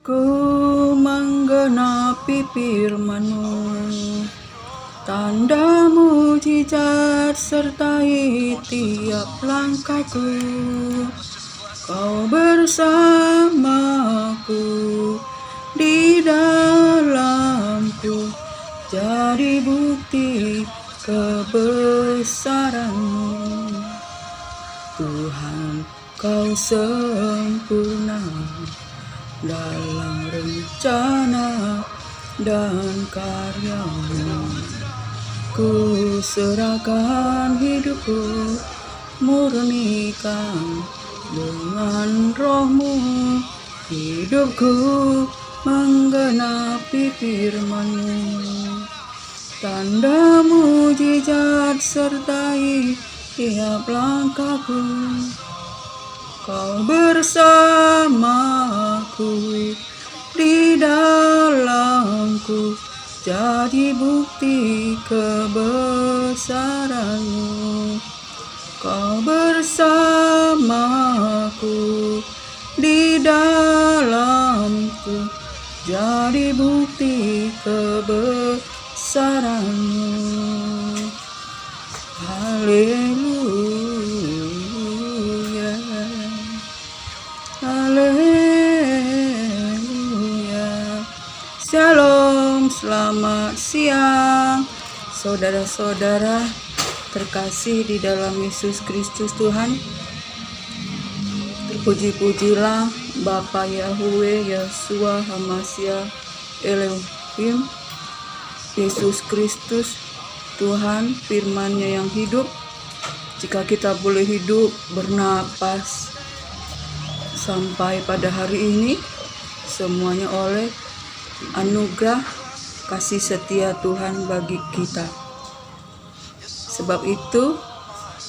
Ku menggenapi firman-Mu, tanda mujizat sertai tiap langkahku. Kau bersamaku di dalamku, jadi bukti kebesaran-Mu. Tuhan, Kau sempurna dalam rencana dan karya-Mu. Ku serahkan hidupku, murnikan dengan Roh-Mu. Hidupku menggenapi firman-Mu, tanda mujizat sertai tiap langkahku. Kau bersamaku di dalamku, jadi bukti kebesaran-Mu. Kau bersamaku di dalamku, jadi bukti kebesaran-Mu. Haleluya, haleluya. Shalom, selamat siang saudara-saudara terkasih di dalam Yesus Kristus Tuhan. Terpuji-pujilah Bapa Yahweh, Yeshua HaMashiach, Elohim, Yesus Kristus Tuhan, firman-Nya yang hidup. Jika kita boleh hidup, bernapas sampai pada hari ini, semuanya oleh anugerah kasih setia Tuhan bagi kita. Sebab itu,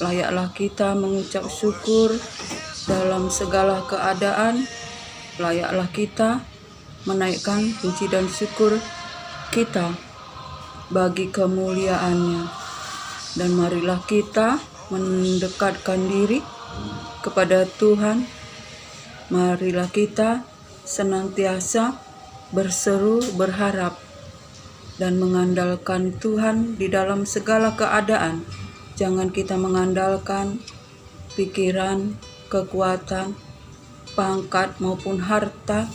layaklah kita mengucap syukur dalam segala keadaan. Layaklah kita menaikkan puji dan syukur kita bagi kemuliaan-Nya. Dan marilah kita mendekatkan diri kepada Tuhan. Marilah kita senantiasa berseru, berharap, dan mengandalkan Tuhan di dalam segala keadaan. Jangan kita mengandalkan pikiran, kekuatan, pangkat maupun harta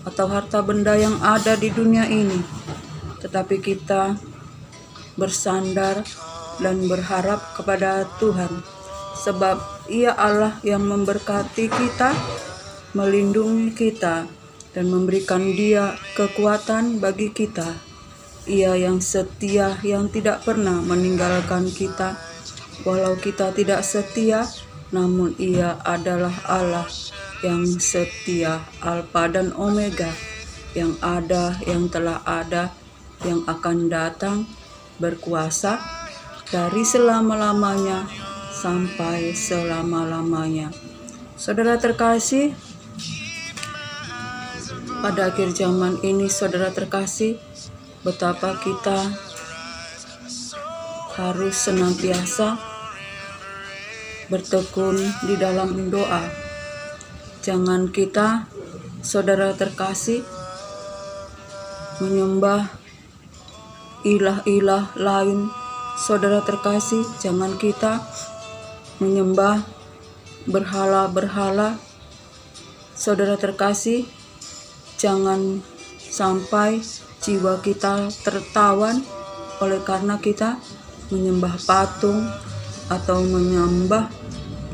atau harta benda yang ada di dunia ini, tetapi kita bersandar dan berharap kepada Tuhan, sebab Ia Allah yang memberkati kita, melindungi kita, dan memberikan Dia kekuatan bagi kita. Ia yang setia, yang tidak pernah meninggalkan kita. Walau kita tidak setia, namun Ia adalah Allah yang setia, Alfa dan Omega, yang ada, yang telah ada, yang akan datang, berkuasa dari selama-lamanya sampai selama-lamanya. Saudara terkasih, pada akhir zaman ini, saudara terkasih, betapa kita harus senantiasa bertekun di dalam doa. Jangan kita, saudara terkasih, menyembah ilah-ilah lain. Saudara terkasih, jangan kita menyembah berhala-berhala. Saudara terkasih, jangan sampai jiwa kita tertawan oleh karena kita menyembah patung atau menyembah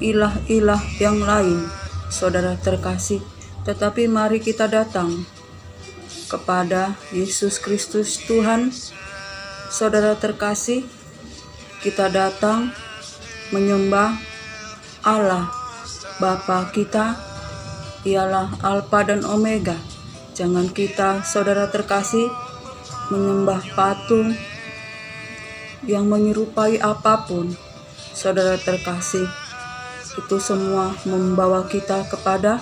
ilah-ilah yang lain. Saudara terkasih, tetapi mari kita datang kepada Yesus Kristus Tuhan. Saudara terkasih, kita datang menyembah Allah Bapa kita, ialah Alfa dan Omega. Jangan kita, saudara terkasih, menyembah patung yang menyerupai apapun. Saudara terkasih, itu semua membawa kita kepada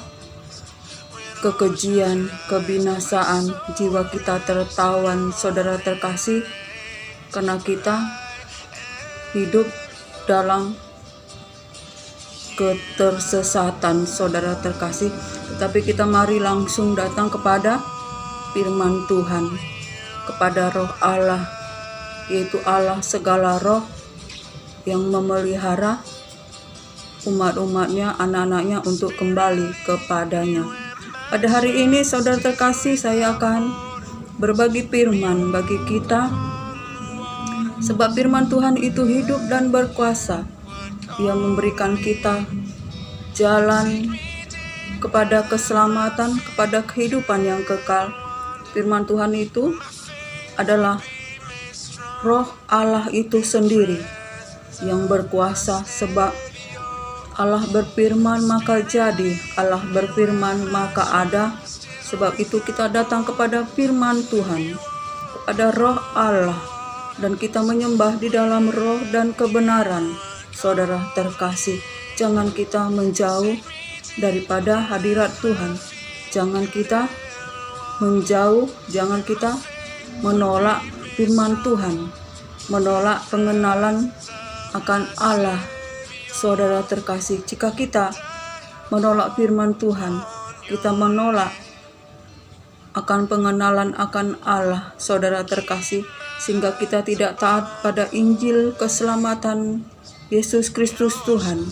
kekejian, kebinasaan. Jiwa kita tertawan, saudara terkasih, karena kita hidup dalam ketersesatan, saudara terkasih. tetapi kita mari langsung datang kepada firman Tuhan, kepada roh Allah, yaitu Allah segala roh yang memelihara umat-umatnya, anak-anaknya untuk kembali kepadanya. Pada hari ini saudara terkasih, saya akan berbagi firman bagi kita, sebab firman Tuhan itu hidup dan berkuasa. Ia memberikan kita jalan kepada keselamatan, kepada kehidupan yang kekal. Firman Tuhan itu adalah roh Allah itu sendiri yang berkuasa, sebab Allah berfirman maka jadi, Allah berfirman maka ada. Sebab itu kita datang kepada firman Tuhan, kepada roh Allah, dan kita menyembah di dalam roh dan kebenaran. Saudara terkasih, jangan kita menjauh daripada hadirat Tuhan. Jangan kita menjauh, jangan kita menolak firman Tuhan, menolak pengenalan akan Allah. Saudara terkasih, jika kita menolak firman Tuhan, kita menolak akan pengenalan akan Allah, saudara terkasih, sehingga kita tidak taat pada Injil keselamatan Yesus Kristus Tuhan,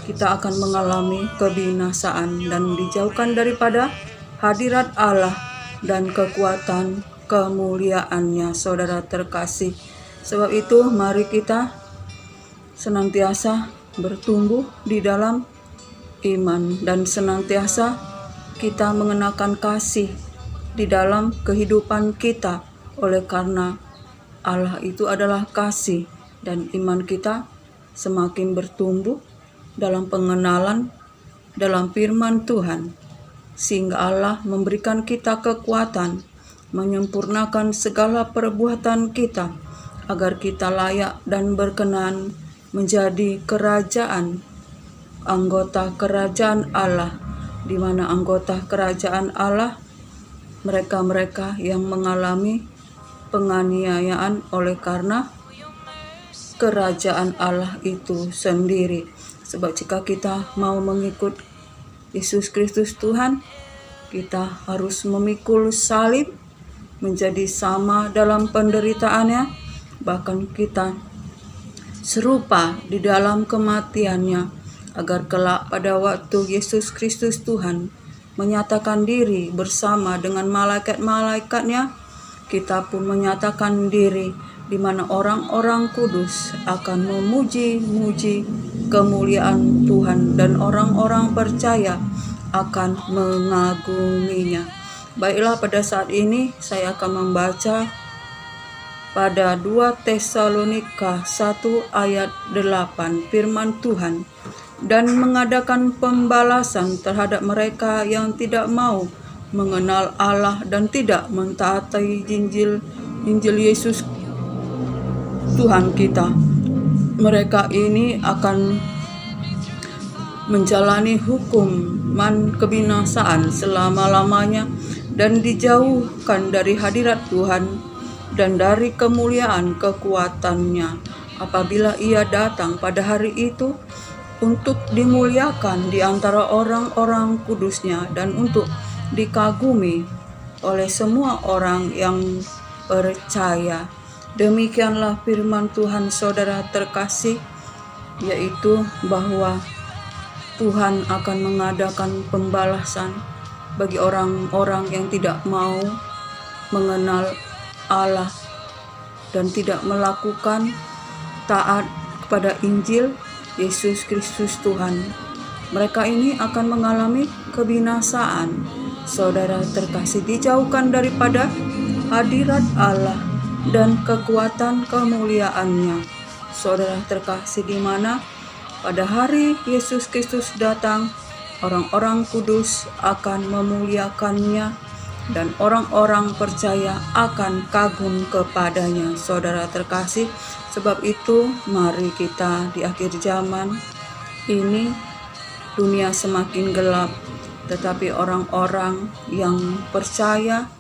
kita akan mengalami kebinasaan dan dijauhkan daripada hadirat Allah dan kekuatan kemuliaannya, saudara terkasih. Sebab itu mari kita senantiasa bertumbuh di dalam iman dan senantiasa kita mengenakan kasih di dalam kehidupan kita, oleh karena Allah itu adalah kasih, dan iman kita semakin bertumbuh dalam pengenalan dalam firman Tuhan, sehingga Allah memberikan kita kekuatan, menyempurnakan segala perbuatan kita, agar kita layak dan berkenan menjadi kerajaan, anggota kerajaan Allah, di mana anggota kerajaan Allah mereka-mereka yang mengalami penganiayaan oleh karena kerajaan Allah itu sendiri. Sebab jika kita mau mengikut Yesus Kristus Tuhan, kita harus memikul salib, menjadi sama dalam penderitaannya, bahkan kita serupa di dalam kematiannya, agar kelak pada waktu Yesus Kristus Tuhan menyatakan diri bersama dengan malaikat-malaikatnya, kita pun menyatakan diri, di mana orang-orang kudus akan memuji-muji kemuliaan Tuhan, dan orang-orang percaya akan mengaguminya. Baiklah, pada saat ini saya akan membaca pada 2 Tesalonika 1 ayat 8, firman Tuhan, dan mengadakan pembalasan terhadap mereka yang tidak mau mengenal Allah dan tidak mentaati Injil Yesus Tuhan kita. Mereka ini akan menjalani hukuman kebinasaan selama-lamanya dan dijauhkan dari hadirat Tuhan dan dari kemuliaan kekuatannya apabila Ia datang pada hari itu, untuk dimuliakan di antara orang-orang kudusnya dan untuk dikagumi oleh semua orang yang percaya. Demikianlah firman Tuhan, saudara terkasih, yaitu bahwa Tuhan akan mengadakan pembalasan bagi orang-orang yang tidak mau mengenal Allah dan tidak melakukan taat kepada Injil Yesus Kristus Tuhan. Mereka ini akan mengalami kebinasaan, saudara terkasih, dijauhkan daripada hadirat Allah dan kekuatan kemuliaannya. Saudara terkasih, di mana pada hari Yesus Kristus datang, orang-orang kudus akan memuliakannya dan orang-orang percaya akan kagum kepadanya, saudara terkasih. Sebab itu mari kita di akhir zaman ini, dunia semakin gelap, tetapi orang-orang yang percaya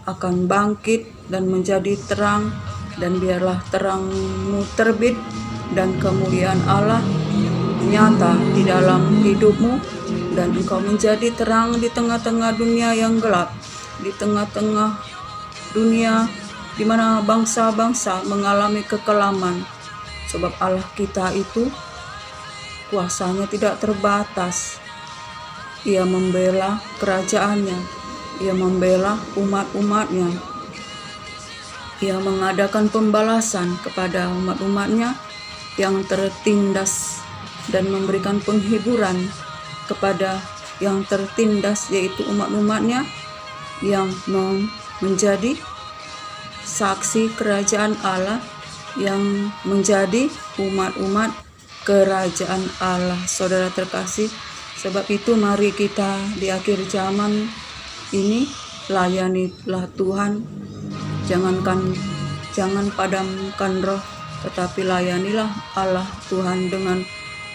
akan bangkit dan menjadi terang, dan biarlah terangmu terbit dan kemuliaan Allah nyata di dalam hidupmu dan Engkau menjadi terang di tengah-tengah dunia yang gelap, di tengah-tengah dunia di mana bangsa-bangsa mengalami kekelaman. Sebab Allah kita itu kuasanya tidak terbatas. Ia membela kerajaannya, Ia membela umat-umatnya. Ia mengadakan pembalasan kepada umat-umatnya yang tertindas dan memberikan penghiburan kepada yang tertindas, yaitu umat-umatnya yang menjadi saksi kerajaan Allah, yang menjadi umat-umat kerajaan Allah. Saudara terkasih, sebab itu mari kita di akhir zaman ini layanilah Tuhan. Jangan padamkan roh, tetapi layanilah Allah Tuhan dengan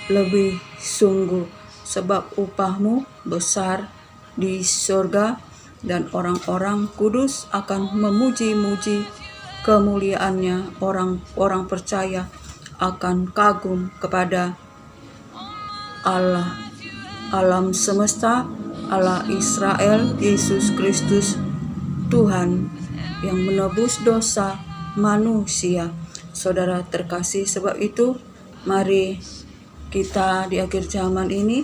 lebih sungguh, sebab upahmu besar di surga, dan orang-orang kudus akan memuji-muji kemuliaannya. Orang-orang percaya akan kagum kepada Allah alam semesta, Allah Israel, Yesus Kristus Tuhan yang menebus dosa manusia. Saudara terkasih, sebab itu mari kita di akhir zaman ini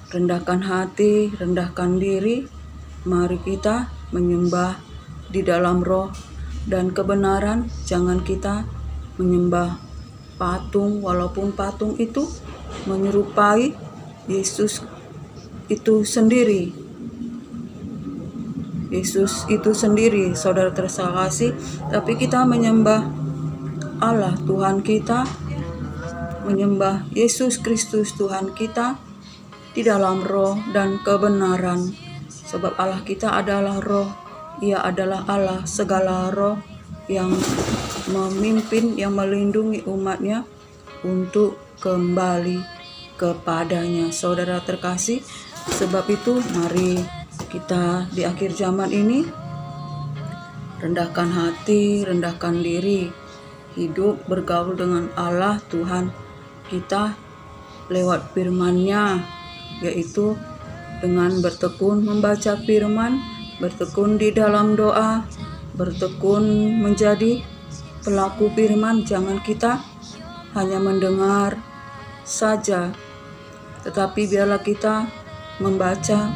rendahkan hati, rendahkan diri. Mari kita menyembah di dalam roh dan kebenaran. Jangan kita menyembah patung, walaupun patung itu menyerupai Yesus itu sendiri. Yesus itu sendiri, saudara terkasih, tapi kita menyembah Allah Tuhan kita, menyembah Yesus Kristus Tuhan kita di dalam roh dan kebenaran. Sebab Allah kita adalah roh, Ia adalah Allah segala roh yang memimpin, yang melindungi umatnya untuk kembali kepadanya. Saudara terkasih, sebab itu mari kita di akhir zaman ini rendahkan hati, rendahkan diri, hidup bergaul dengan Allah Tuhan kita lewat firman-Nya, yaitu dengan bertekun membaca firman, bertekun di dalam doa, bertekun menjadi pelaku firman. Jangan kita hanya mendengar saja, tetapi biarlah kita membaca,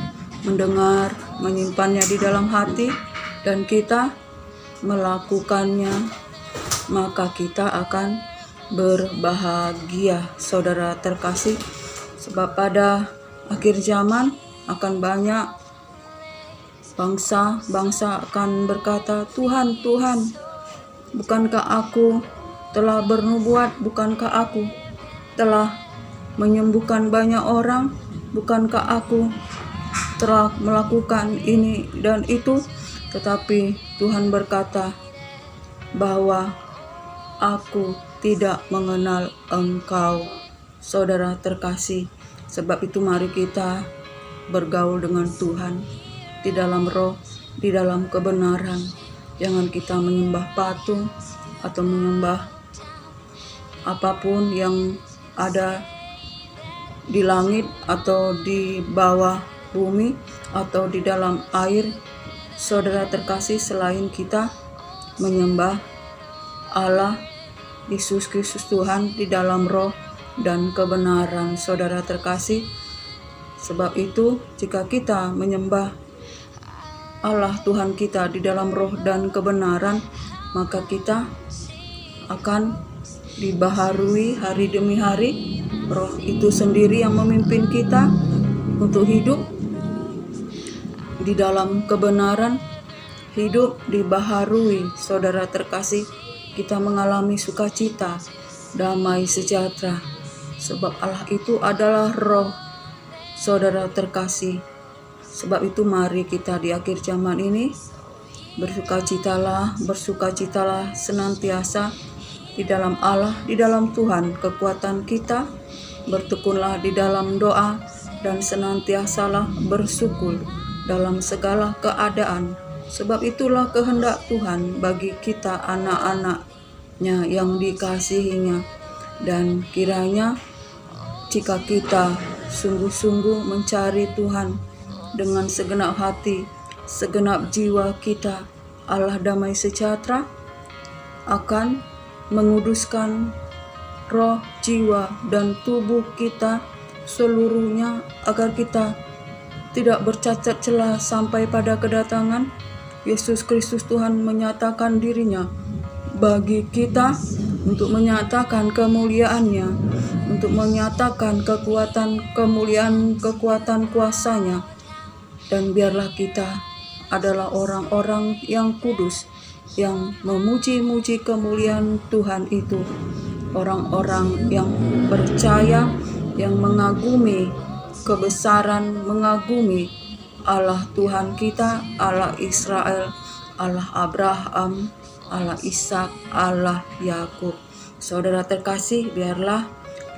mendengar, menyimpannya di dalam hati, dan kita melakukannya, maka kita akan berbahagia. Saudara terkasih, sebab pada akhir zaman akan banyak bangsa akan berkata, Tuhan, Tuhan, bukankah aku telah bernubuat? Bukankah aku telah menyembuhkan banyak orang? Bukankah aku telah melakukan ini dan itu? Tetapi Tuhan berkata bahwa aku tidak mengenal engkau. Saudara terkasih, sebab itu mari kita bergaul dengan Tuhan di dalam roh, di dalam kebenaran. Jangan kita menyembah patung atau menyembah apapun yang ada di langit atau di bawah bumi atau di dalam air. Saudara terkasih, selain kita menyembah Allah Yesus Kristus Tuhan di dalam roh dan kebenaran. Saudara terkasih, sebab itu jika kita menyembah Allah Tuhan kita di dalam roh dan kebenaran, maka kita akan dibaharui hari demi hari. Roh itu sendiri yang memimpin kita untuk hidup di dalam kebenaran, hidup dibaharui. Saudara terkasih, kita mengalami sukacita, damai sejahtera, sebab Allah itu adalah roh. Saudara terkasih, sebab itu mari kita di akhir zaman ini bersukacitalah senantiasa di dalam Allah, di dalam Tuhan kekuatan kita. Bertekunlah di dalam doa dan senantiasalah bersyukur dalam segala keadaan. Sebab itulah kehendak Tuhan bagi kita anak-anak-Nya yang dikasihinya. Dan kiranya jika kita sungguh-sungguh mencari Tuhan dengan segenap hati, segenap jiwa kita, Allah damai sejahtera akan menguduskan roh, jiwa, dan tubuh kita seluruhnya agar kita tidak bercacat celah sampai pada kedatangan Yesus Kristus Tuhan menyatakan dirinya bagi kita untuk menyatakan kemuliaannya, untuk menyatakan kekuatan kemuliaan, kekuatan kuasanya. Dan biarlah kita adalah orang-orang yang kudus, yang memuji-muji kemuliaan Tuhan itu, orang-orang yang percaya, yang mengagumi kebesaran, mengagumi Allah Tuhan kita, Allah Israel, Allah Abraham, Allah Ishak, Allah Yakub. Saudara terkasih, biarlah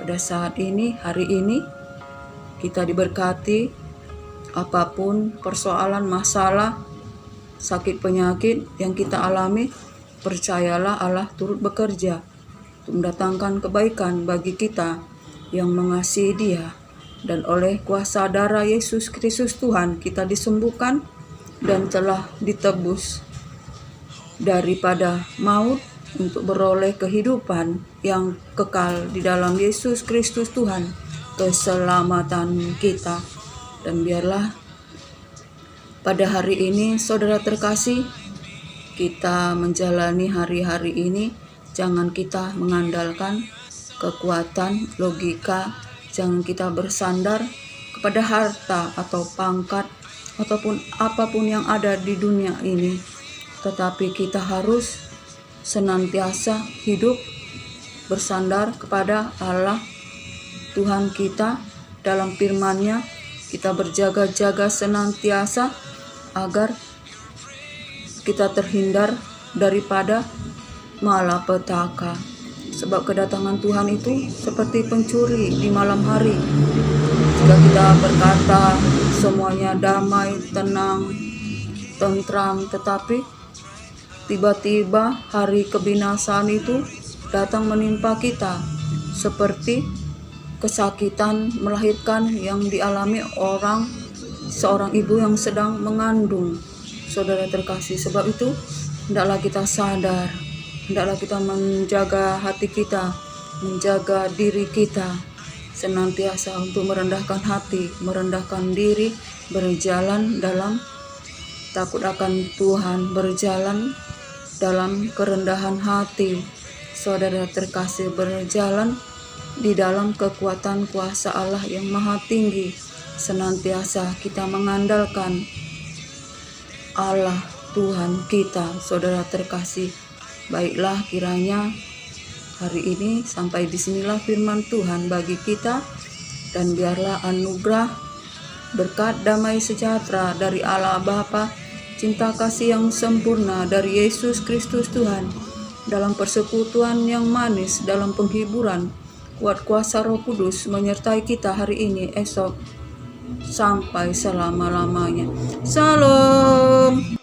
pada saat ini, hari ini, kita diberkati apapun persoalan, masalah, sakit, penyakit yang kita alami. Percayalah Allah turut bekerja untuk mendatangkan kebaikan bagi kita yang mengasihi Dia. Dan oleh kuasa darah Yesus Kristus Tuhan kita disembuhkan dan telah ditebus daripada maut untuk beroleh kehidupan yang kekal di dalam Yesus Kristus Tuhan, keselamatan kita. Dan biarlah pada hari ini, saudara terkasih, kita menjalani hari-hari ini, jangan kita mengandalkan kekuatan, logika, jangan kita bersandar kepada harta atau pangkat ataupun apapun yang ada di dunia ini. Tetapi kita harus senantiasa hidup bersandar kepada Allah Tuhan kita dalam firman-Nya. Kita berjaga-jaga senantiasa agar kita terhindar daripada malapetaka. Sebab kedatangan Tuhan itu seperti pencuri di malam hari. Jika kita berkata semuanya damai, tenang, tentram, tetapi tiba-tiba hari kebinasaan itu datang menimpa kita, seperti kesakitan melahirkan yang dialami seorang ibu yang sedang mengandung. Saudara terkasih, sebab itu hendaklah kita sadar, hendaklah kita menjaga hati kita, menjaga diri kita, senantiasa untuk merendahkan hati, merendahkan diri, berjalan dalam takut akan Tuhan, berjalan dalam kerendahan hati. Saudara terkasih, berjalan di dalam kekuatan kuasa Allah yang maha tinggi. Senantiasa kita mengandalkan Allah Tuhan kita. Saudara terkasih, baiklah kiranya hari ini sampai di sinilah firman Tuhan bagi kita, dan biarlah anugerah, berkat, damai sejahtera dari Allah Bapa, cinta kasih yang sempurna dari Yesus Kristus Tuhan, dalam persekutuan yang manis, dalam penghiburan, kuat kuasa Roh Kudus menyertai kita hari ini, esok, sampai selama-lamanya. Salam.